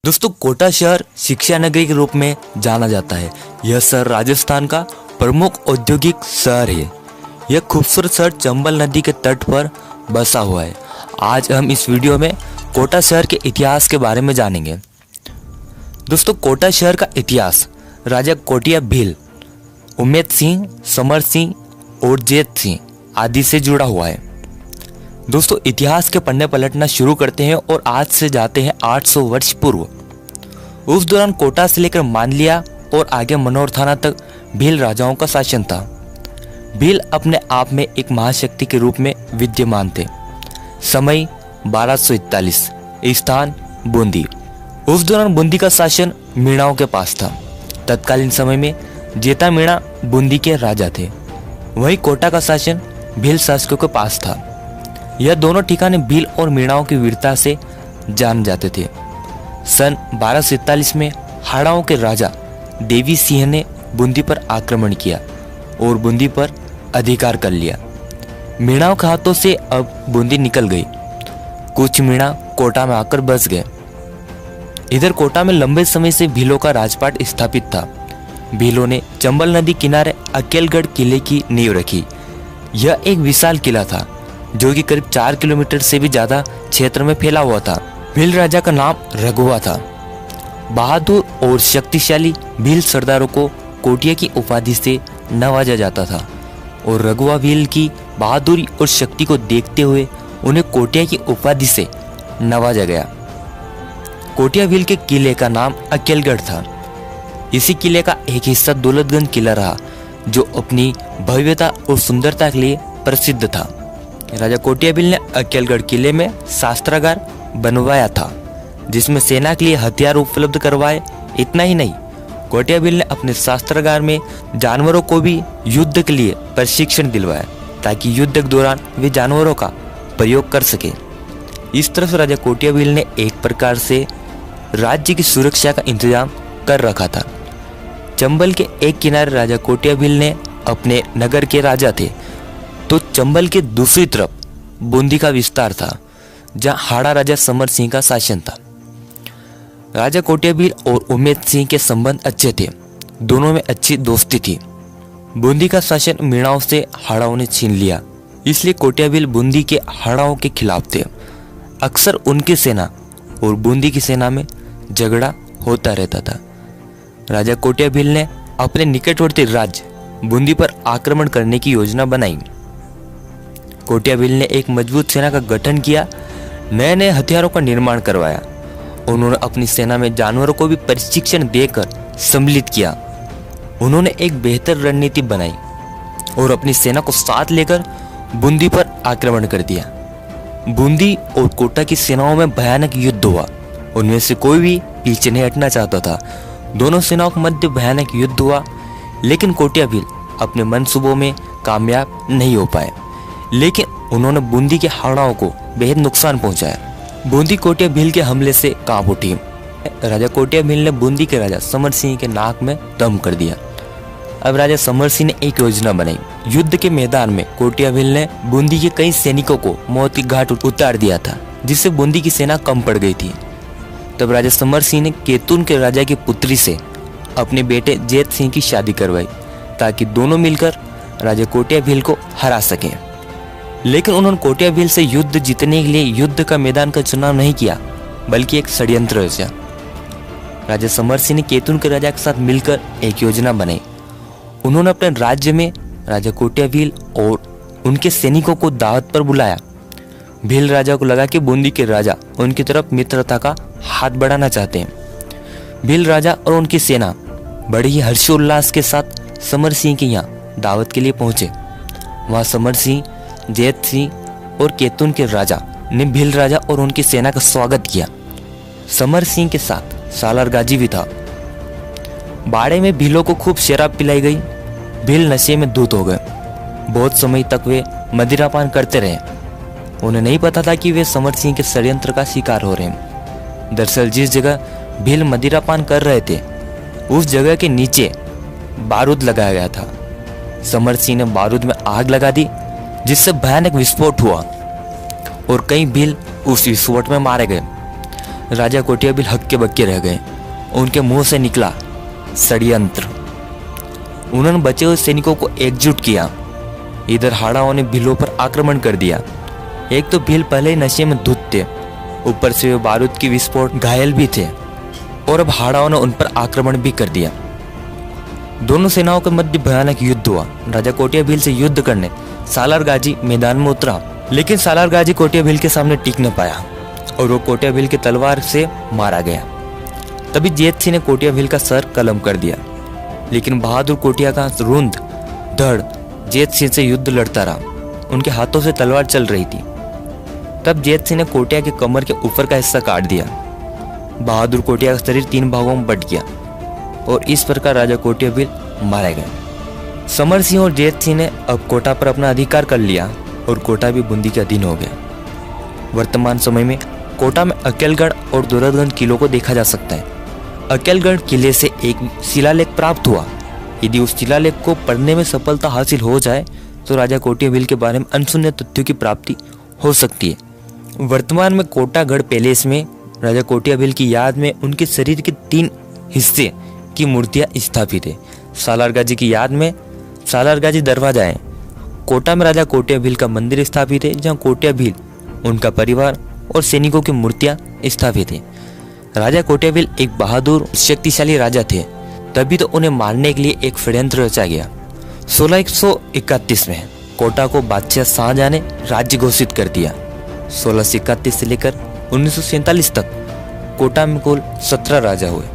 दोस्तों, कोटा शहर शिक्षा नगरी के रूप में जाना जाता है। यह शहर राजस्थान का प्रमुख औद्योगिक शहर है। यह खूबसूरत शहर चंबल नदी के तट पर बसा हुआ है। आज हम इस वीडियो में कोटा शहर के इतिहास के बारे में जानेंगे। दोस्तों, कोटा शहर का इतिहास राजा कोटिया भील, उमेद सिंह, समर सिंह और जेत सिंह आदि से जुड़ा हुआ है। दोस्तों, इतिहास के पन्ने पलटना शुरू करते हैं और आज से जाते हैं 800 वर्ष पूर्व। उस दौरान कोटा से लेकर मानलिया और आगे मनोर थाना तक भील राजाओं का शासन था। भील अपने आप में एक महाशक्ति के रूप में विद्यमान थे। समय 1241, स्थान बूंदी। उस दौरान बूंदी का शासन मीणाओं के पास था। तत्कालीन समय में जेता मीणा बूंदी के राजा थे। वहीं कोटा का शासन भील शासकों के पास था। यह दोनों ठिकाने भील और मीणाओं की वीरता से जाने जाते थे। सन 1247 में हाड़ाओं के राजा देवी सिंह ने बूंदी पर आक्रमण किया और बूंदी पर अधिकार कर लिया। मीणाओं के हाथों से अब बूंदी निकल गई। कुछ मीणा कोटा में आकर बस गए। इधर कोटा में लंबे समय से भीलों का राजपाट स्थापित था। भीलों ने चंबल नदी किनारे अकेलगढ़ किले की नींव रखी। यह एक विशाल किला था जो कि करीब 4 किलोमीटर से भी ज्यादा क्षेत्र में फैला हुआ था। भील राजा का नाम रघुआ था। बहादुर और शक्तिशाली भील सरदारों को कोटिया की उपाधि से नवाजा जाता था और रघुआ भील की बहादुरी और शक्ति को देखते हुए उन्हें कोटिया की उपाधि से नवाजा गया। कोटिया भील के किले का नाम अकेलगढ़ था। इसी किले का एक हिस्सा दौलतगंज किला रहा जो अपनी भव्यता और सुंदरता के लिए प्रसिद्ध था। राजा कोटिया भील ने अकेलगढ़ किले में शस्त्रागार बनवाया था जिसमें सेना के लिए हथियार उपलब्ध करवाए। इतना ही नहीं, कोटिया भील ने अपने शस्त्रागार में जानवरों को भी युद्ध के लिए प्रशिक्षण दिलवाया ताकि युद्ध के दौरान वे जानवरों का प्रयोग कर सके। इस तरह से राजा कोटिया भील ने एक प्रकार से राज्य की सुरक्षा का इंतजाम कर रखा था। चंबल के एक किनारे राजा कोटिया भील ने अपने नगर के राजा थे, तो चंबल के दूसरी तरफ बूंदी का विस्तार था जहां हाड़ा राजा समर सिंह का शासन था। राजा कोटिया भील और उमेद सिंह के संबंध अच्छे थे। दोनों में अच्छी दोस्ती थी। बूंदी का शासन मीणाओं से हाड़ाओं ने छीन लिया, इसलिए कोटिया भील बूंदी के हाड़ाओं के खिलाफ थे। अक्सर उनकी सेना और बूंदी की सेना में झगड़ा होता रहता था। राजा कोटिया भील ने अपने निकटवर्ती राज्य बूंदी पर आक्रमण करने की योजना बनाई। कोटिया भील ने एक मजबूत सेना का गठन किया, नए नए हथियारों का निर्माण करवाया। उन्होंने अपनी सेना में जानवरों को भी प्रशिक्षण देकर सम्मिलित किया। उन्होंने एक बेहतर रणनीति बनाई और अपनी सेना को साथ लेकर बूंदी पर आक्रमण कर दिया। बूंदी और कोटा की सेनाओं में भयानक युद्ध हुआ। उनमें से कोई भी पीछे नहीं हटना चाहता था। दोनों सेनाओं के मध्य भयानक युद्ध हुआ, लेकिन कोटिया भील अपने मंसूबों में कामयाब नहीं हो पाए। लेकिन उन्होंने बूंदी के हाड़ाओं को बेहद नुकसान पहुंचाया। बूंदी कोटिया भील के हमले से कांप उठी। राजा कोटिया भील ने बूंदी के राजा समर सिंह के नाक में दम कर दिया। अब राजा समर सिंह ने एक योजना बनाई। युद्ध के मैदान में कोटिया भील ने बूंदी के कई सैनिकों को मौत की घाट उतार दिया था, जिससे बूंदी की सेना कम पड़ गई थी। तब राजा समर सिंह ने केतुन के राजा की पुत्री से अपने बेटे जेत सिंह की शादी करवाई ताकि दोनों मिलकर राजा कोटिया भील को हरा सकें। लेकिन उन्होंने कोटिया भील से युद्ध जीतने के लिए युद्ध का मैदान का चुनाव नहीं किया, बल्कि एक षड्यंत्र रचा। राजा समर सिंह ने केतुन के राजा के साथ मिलकर एक योजना बनाई। उन्होंने अपने राज्य में राजा कोटिया भील और उनके सैनिकों को दावत पर बुलाया। भील राजा को लगा कि बूंदी के राजा उनकी तरफ मित्रता का हाथ बढ़ाना चाहते हैं। भील राजा और उनकी सेना बड़े ही हर्षोल्लास के साथ समर सिंह के यहाँ दावत के लिए पहुंचे। वहां समर सिंह, जेत सिंह और केतुन के राजा ने भील राजा और उनकी सेना का स्वागत किया। समर सिंह के साथ सालार गाजी भी था। बाड़े में भीलों को खूब शराब पिलाई गई। भील नशे में धुत हो गए। बहुत समय तक वे मदिरापान करते रहे। उन्हें नहीं पता था कि वे समर सिंह के षड्यंत्र का शिकार हो रहे हैं। दरअसल जिस जगह भील मदिरापान कर रहे थे उस जगह के नीचे बारूद लगाया गया था। समर सिंह ने बारूद में आग लगा दी, जिससे भयानक विस्फोट हुआ और कई भील उस विस्फोट में मारे गए। राजा कोटियाबिल हक्के बक्के रह गए। उनके मुंह से निकला षड्यंत्र। उन्होंने बचे हुए सैनिकों को एकजुट किया। इधर हाड़ाओं ने भीलों पर आक्रमण कर दिया। एक तो भील पहले ही नशे में धुत थे, ऊपर से वे बारूद की विस्फोट घायल भी थे, और अब हाड़ाओं ने उन पर आक्रमण भी कर दिया। दोनों सेनाओं के मध्य भयानक युद्ध हुआ। राजा कोटियाबिल से युद्ध करने सालार गाजी मैदान में उतरा, लेकिन सालार गाजी कोटियाबिल के सामने टिक न पाया और वो कोटियाबिल की तलवार से मारा गया। तभी जेत सिंह ने कोटियाबिल का सर कलम कर दिया, लेकिन बहादुर कोटिया का रुंद धड़ जेत सिंह से युद्ध लड़ता रहा। उनके हाथों से तलवार चल रही थी। तब जेत सिंह ने कोटिया के कमर के ऊपर का हिस्सा काट दिया। बहादुर कोटिया का शरीर 3 भागों में बट गया और इस प्रकार राजा कोटियाबिल मारे गए। समर सिंह और जेत सिंह ने अब कोटा पर अपना अधिकार कर लिया और कोटा भी बूंदी के अधीन हो गया। वर्तमान समय में कोटा में अकेलगढ़ और दोरदगंज किलों को देखा जा सकता है। अकेलगढ़ किले से एक शिलालेख प्राप्त हुआ। यदि उस शिलालेख को पढ़ने में सफलता हासिल हो जाए तो राजा कोटियाबिल के बारे में अनसुने तथ्यों की प्राप्ति हो सकती है। वर्तमान में कोटागढ़ पैलेस में राजा कोटियाबिल की याद में उनके शरीर के 3 हिस्से की मूर्तियां स्थापित है। सालारगाजी की याद में सालारगाजी दरवाजा है। कोटा में राजा कोटियाबिल का मंदिर स्थापित है, जहां कोटियाबिल, उनका परिवार और सैनिकों की मूर्तियां स्थापित है। राजा कोटियाबिल एक बहादुर शक्तिशाली राजा थे, तभी तो उन्हें मारने के लिए एक षड्यंत्र रचा गया। 1631 में कोटा को बादशाह शाहजहां ने राज्य घोषित कर दिया। 1631 से लेकर 1947 तक कोटा में कुल 17 राजा हुए।